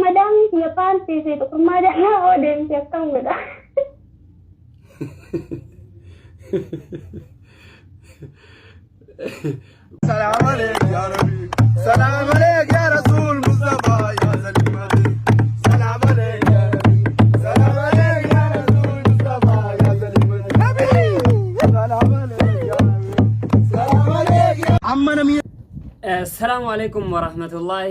madam ya panti itu kemadanya odem siap tahu enggak? Salam alaikum ya Rabbi. Salam alaikum ya Rasul Mustafa ya Salim Ali. Salam alaikum ya Rabbi. Salam alaikum ya Rasul Mustafa ya Salim Ali. Nabi. Salam alaikum ya Rabbi. Salam alaikum. Amma nami. السلام عليكم ورحمة الله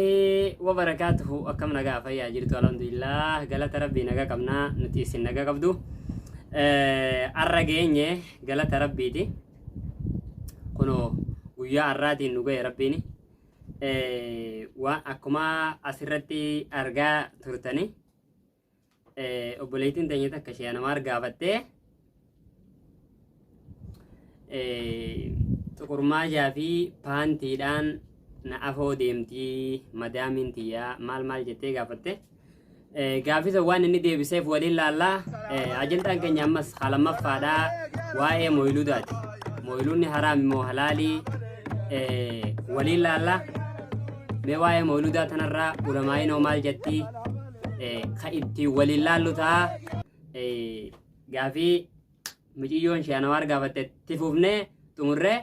وبركاته. أكم نجا فيا جريت الحمد لله. قالت ربي نجا كمنا نتيس نجا كبدو. الرجيني قالت ربي دي. كنو ويا الرادي نجا ربيني. وأكما أسرتي أرجع ترتني. وبليتين تانية كشيء أنا مارجع بته. Tukurmaa jaafi paantiidhaan na afoo deemtii madaamin tiyyaa maal jettee gaafatte gaafisa waan inni deebiseef waliin laallaa ajandaan keenya ammas halamaffaadhaa waa'ee mooyiluudaati. Mooyiluunni haraami moo halaalii waliin laallaa mee waa'ee mooyiluudaa tanarraa ulamaa'inoo maal jettii ka itti waliin laallu ta'a gaafii miciyyoon shaanawaar gaafatte tifuufnee xumurree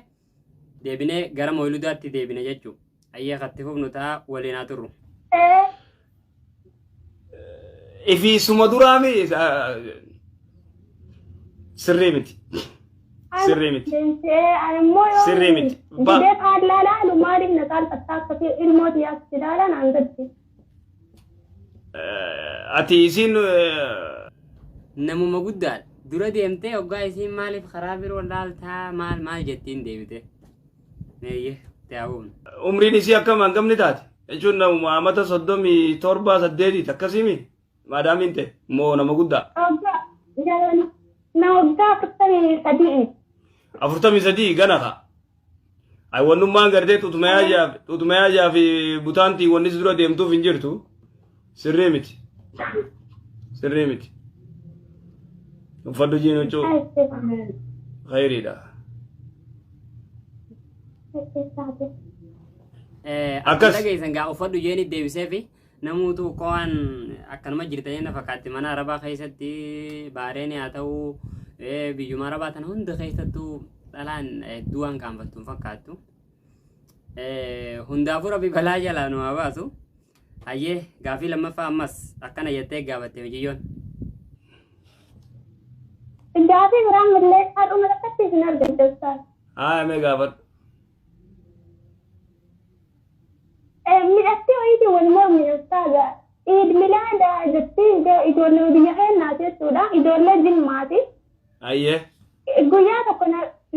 deebinee gara mooyiluudaatti deebine jechuudha. Ayyaa kattifuuf nutaa waliin haa turru. Ifi suma duraami sirrii miti. Sirrii miti. Sirrii miti. Gidee kaadlaalaa lumaadhiif na saalfattaa akkasii ilmooti yaasti ilaalan hangatti. Ati isin namuma guddaadha. Dura deemtee hoggaa isiin maaliif karaa biroo laaltaa maal jettiin deebite. Neeyye taa'uun. Umriin isii akkam hangamni taate jechuun namuma amata 37 akkasimi maadaamin ta'e moo nama guddaa. Na waggaa 43. 43 gana ta'a. Ay wannummaan gartee tutumayaa jaafi butaantii wannis dura deemtuuf hin jirtu sirrii miti. Sirrii miti. Ufaddu jiinu cuu khayriidha. Akkas dhageessan gaa ufaddu jeeni deebiseefi namuutu qo'aan akkanuma jirtanii na fakkaatti mana arabaa keessatti baareen haa ta'uu biyyuma arabaa tana hunda keessattuu dhalaan du'aan kaanfattuun fakkaattu. Hundaafuu rabbi balaa jalaa nu haa baasu. Hayyee gaafii lammaffaa ammas akkana jettee gaafatte miciyyoon. Gaafii biraan illee haadhuma rakkatti isin argamte ustaas. Mee gaafadhu. Midhatti wayiiti wal mormi ustaaza. Iid milaada jettee ijoollee biyya keenyaati jechuudha. Ijoollee jimmaati. Ayyee. Guyyaa tokko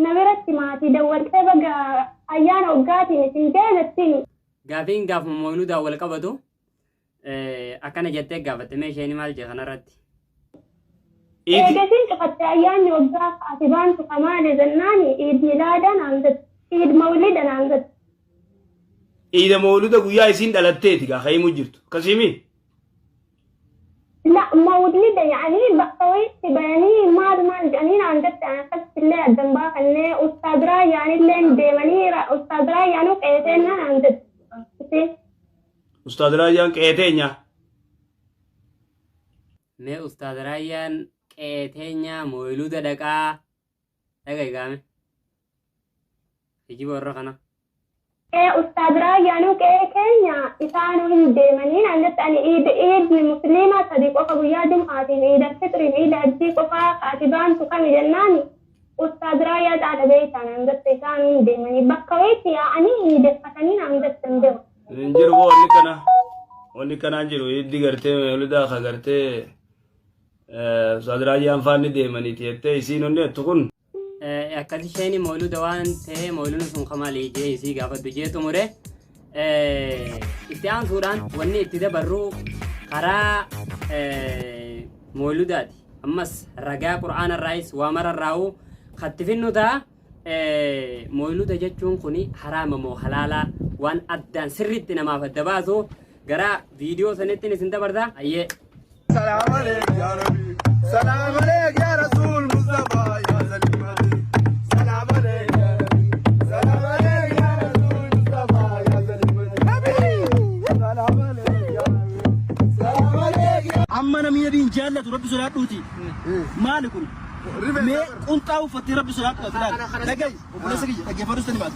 na biratti maatii dawwaltee baga ayyaana hoggaatiin isin jettiin. Gaafiin gaafuma mooyiluudaa wal qabatu akkana jettee gaafatte mee isheen maal jee kanarratti. Eegasiin cufatte ayyaanni waggaa kaatibaan tuqamaale jennaani iid milaadaan hangatti. Iid mawlidan hangatti. Iida mawluda guyyaa isiin dhalatteeti gaa kaa'imu jirtu. Kasimi? La mawlida yaani bakka wayitti bayanii maal jedhanii hangatti akkasitti illee addan baafannee ustaadiraa yaanillee deemanii ustaadiraa yaanuu qeeteennaan hangatti. Ustaadiraa yaan qeeteenya. Mee ustaadiraa yaan qeeteenya mooyiluuda dhaqaa dhaga eegame. Ijiba warra kana. Ustaadiraa yaanuu qeeteenya isaanuu hin deemanii hangatti ani iidni musliimaa sadii qofa guyyaa jum'aatiin iida fitriin iida hajjii qofaa kaatibaan tuqame jennaani ustaadiraa yaa caala beeytaan hangatti isaanuu hin deemanii bakka wayitti yaa'anii iideffatanii hangatti hin deemu. Hin jiru wanni kanaan jiru iddi gartee mawludaa ka gartee ustaadiraa yaan faanni deemaniiti jettee isiin hundi jettu kun. Akkati isheen mooyiluuda waan ta'e mooyiluun sun kamalii jee isii gaafadhu jee xumure itti aansuudhaan wanni itti dabarru karaa mooyiluudaati. Ammas ragaa qura'aana irraayis waa mara irraa'u katti finnu ta'a. Mooyiluuda jechuun kuni haraama moo halaalaa waan addaan sirriitti namaaf adda baasu gara viidiyoo sanittiin isin dabarta. Ayyee. Salam alaikum ya Rabbi. Salam alaikum ya Rasul Mustafa ya Salim Ali. Salam alaikum ya Rabbi. Salam alaikum ya Rasul Mustafa ya Salim Ali. Nabi. Salam alaikum ya Rabbi. أما أنا مين بين جالة ربي صلاة دوتي مالكم مي قنطة وفتي ربي صلاة دوتي لا جاي ولا سجى جاي فرستني معك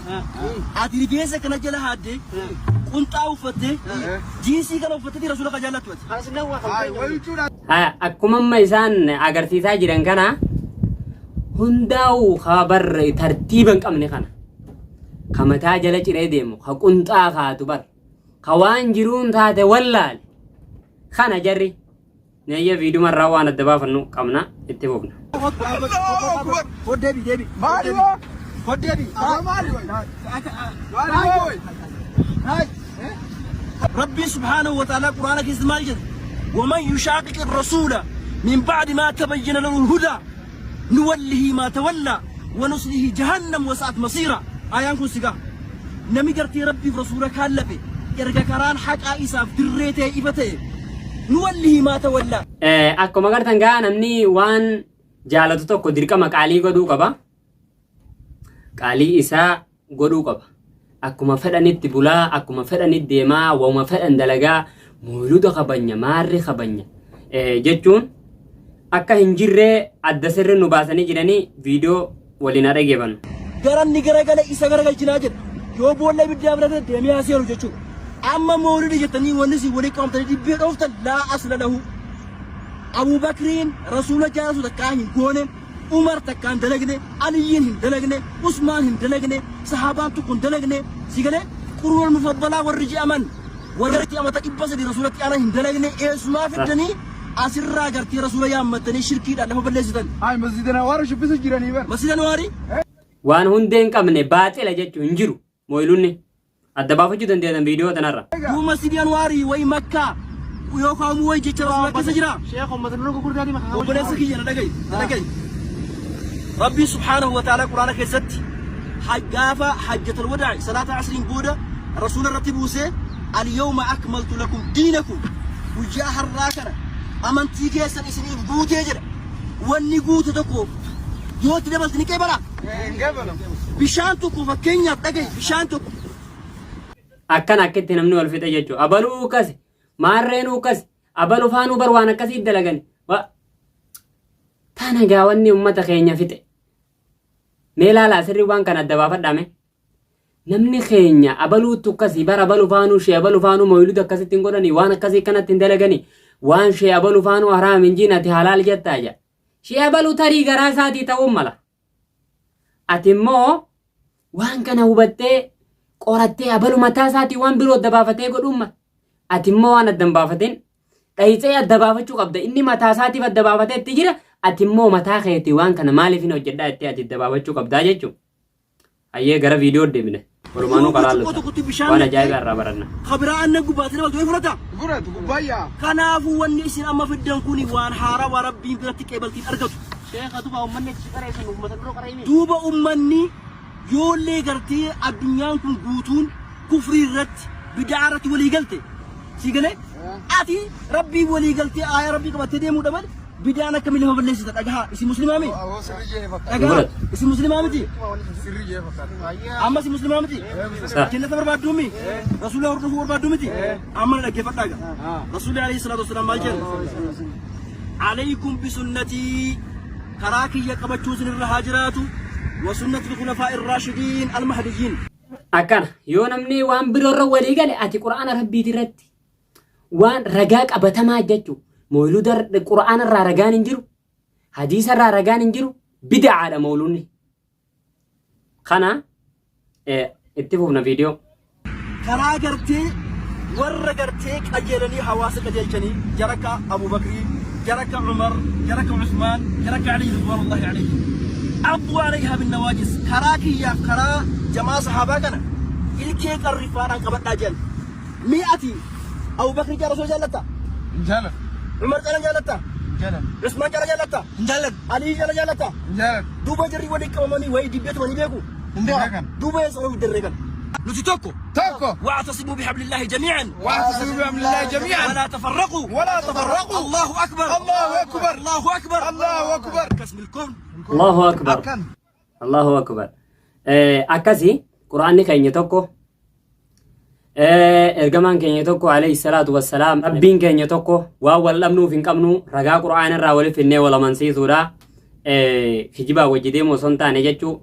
هذه ربيعة كنا جلا هادي قنطة وفتي جيسي كنا وفتي رسولك جالة دوتي akkuma amma isaan agarsiisaa jiran kana hundaa'u khabar tartiiban qabne kana kamataa jala ciree deemu ka qunxaa kaatu bar ka waan jiruun taate wallaale kana jarri neeyya viidiyoo marraa waan adda baafannu qabna itti fufna ديبي ديبي ربي سبحانه وتعالى قرآنك اسمع جد ومن يشاقق الرسول من بعد ما تبين له الهدى نوله ما تولى ونصله جهنم وساءت مصيرا آيانكم سيقا نمي قرتي ربي برسولك هلبي إرقا كران حق آئساف دريته إفته نوله ما تولى akkuma gartan gaa namni waan jaalatu tokko dirqama qaalii godhuu qaba qaalii isaa godhuu qaba akkuma fedhanitti bulaa akkuma fedhanitti deemaa wauma fedhan dalagaa mooluda qabanya maarri qabanya jechuun akka hin jirree adda sirri nu baasanii jiranii viidiyoo waliin dhageeffannu garanni garagala isa garagalchinaa jedha yoo boolla ibiddaa birate deemee haseeru jechuudha amma moolidi jettanii wanni si walii qabamtanii dibbee dhooftan laa asla lahu Abu Bakriin rasuula jaalatu takkaa hin goone Umar takkaa hin dalagne Aliyyiin hin dalagne Usmaan hin dalagne sahaabaan tokko hin dalagne sigalee qur'aan mufaddalaa warri je'aman warri amata dhibba sadii rasuulatti ana hin dalagne eessumaa fiddanii asirraa gartii rasuula yaammatanii shirkiidhaan lafa balleessitan masjidana waara shubbisa jiranii bar masjidana waarii waan hundee hin qabne baaxila jechuu hin jiru mooyilunni adda baafachuu dandeessan viidiyoo tanarra duu masjidana waarii way makkaa يوكام ويجي ترى بس جرا شيخ أمة النور كل هذه مخاوف وبلاش كي أنا دقي ربي سبحانه وتعالى قرآن كيست حجافة حجة الوداع صلاة 20 بودة رسول الرتيب وسي اليوم أكملت لكم دينكم وجاء الراكنة أمنتي كيسن إسنين بوتي جرا والنجوت تكو يوت دبلتني كيبلا بشانتكم فكينيا دقي بشانتكم akkan akkitti namni wal fixa jechuudha abaluu kasi maarreenuu kasi abaluu faanuu bar waan akkasii dalagan tana gaawanni ummata keenya fixe mee laalaa sirri waan kan adda baafadhame namni keenya abaluutu kasi bar abaluu faanuu shee abaluu faanuu moyiluu akkasitti hin godhanii waan akkasii kanatti hin dalaganii waan shee abaluu faanuu haraam hin jiinati halaal jettaa jaa shee abaluu tarii garaa isaatii ta'uu mala ati immoo waan kana hubattee qorattee abaluu mataa isaatii waan biroo adda baafatee godhumma ati immoo waan adda baafateen dhayitsee adda baafachuu qabda inni mataa isaatiif adda baafateetti jira ati immoo mataa keetii waan kana maaliif hin hojjedhaa itti ati adda baafachuu qabdaa jechuudha. Ayyee gara viidiyoo deemne walumaanuu qaraallu waan ajaa'ibaa irraa baranna. Kabiraa annan gubbaatiin baltu fudhata. Fudhatu gubbayyaa. Kanaafuu wanni isin amma fiddan kuni waan haaraa waa rabbiin biratti qeebaltiin argatu. Sheekha duuba ummanni achi qareessan uummata biroo qareemi. Duuba ummanni yoollee gartee addunyaan kun guutuun kufrii irratti bidaa irratti walii galte si galee ati rabbii walii galtee aayaa rabbii qabattee deemuudha malee bidaan akkamiin lafa balleessita dhagahaa isin muslimaa miti dhagahaa isin muslimaa miti amma isin muslimaa miti jannata barbaaddu mi rasuula hordofuu barbaaddu miti amma na dhaggeeffadhaa egaa rasuulli alayhi salaatu wasalaam maal jedhe alaykum bisunnatii karaa kiyya qabachuu isinirra haa jiraatu وسنة الخلفاء الراشدين المهديين akkana yoo namni waan biroorra walii gale ati qura'aana rabbiiti irratti waan ragaa qabatamaa jechuudha mooluda qura'aana irraa ragaan hin jiru hadiisa irraa ragaan hin jiru bid'aadha moolunni kana itti fufna viidiyoo karaa gartee warra gartee qajeelanii hawaasa qajeelchanii jaraka Abu Bakri jaraka Umar jaraka Usman jaraka Ali radiyallahu alayhi أبو عليها بالنواجس كراكي يا كرا جماعة صحابة كنا الكيك الرفارة قبل أجل مئتي أبو بكر جاء رسول جلتا جلت عمر جاء جلتا جلت عثمان جاء جلتا جلت علي جاء جلتا جلت دوبا جري وديك وماني وين دبيت ماني بيكو دوبا يسوي بالدرجة نتوكو توكو واعتصموا بحبل الله جميعا واعتصموا بحبل الله جميعا ولا تفرقوا الله أكبر الله أكبر الله أكبر الله أكبر كسم الكون Allahu akbar Allahu akbar akkasi quraanni keenya tokko ergamaan keenya tokko alayhi salaatu wassalaam rabbiin keenya tokko waa wal dhabnuuf hin qabnu ragaa qura'aana irraa waliif finnee wal amansiisuudha kijibaa wajji deemu osoo hin taane jechuu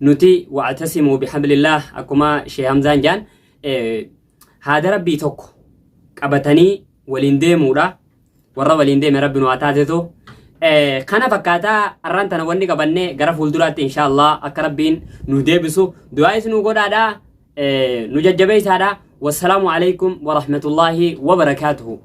nuti wa'tasimuu bihablillah akkuma Sheekh Hamzaan jaan haada rabbii tokko qabatanii waliin deemuudha warra waliin deeme rabbi nu haa taasisu kana fakkaataa arraan tana wanni qabannee gara fuulduraatti inshallah akka rabbiin nu deebisu du'aa'is nu godhaadha nu jajjabeessaadha wassalamu alaikum wa rahmatullahi wa barakatuhu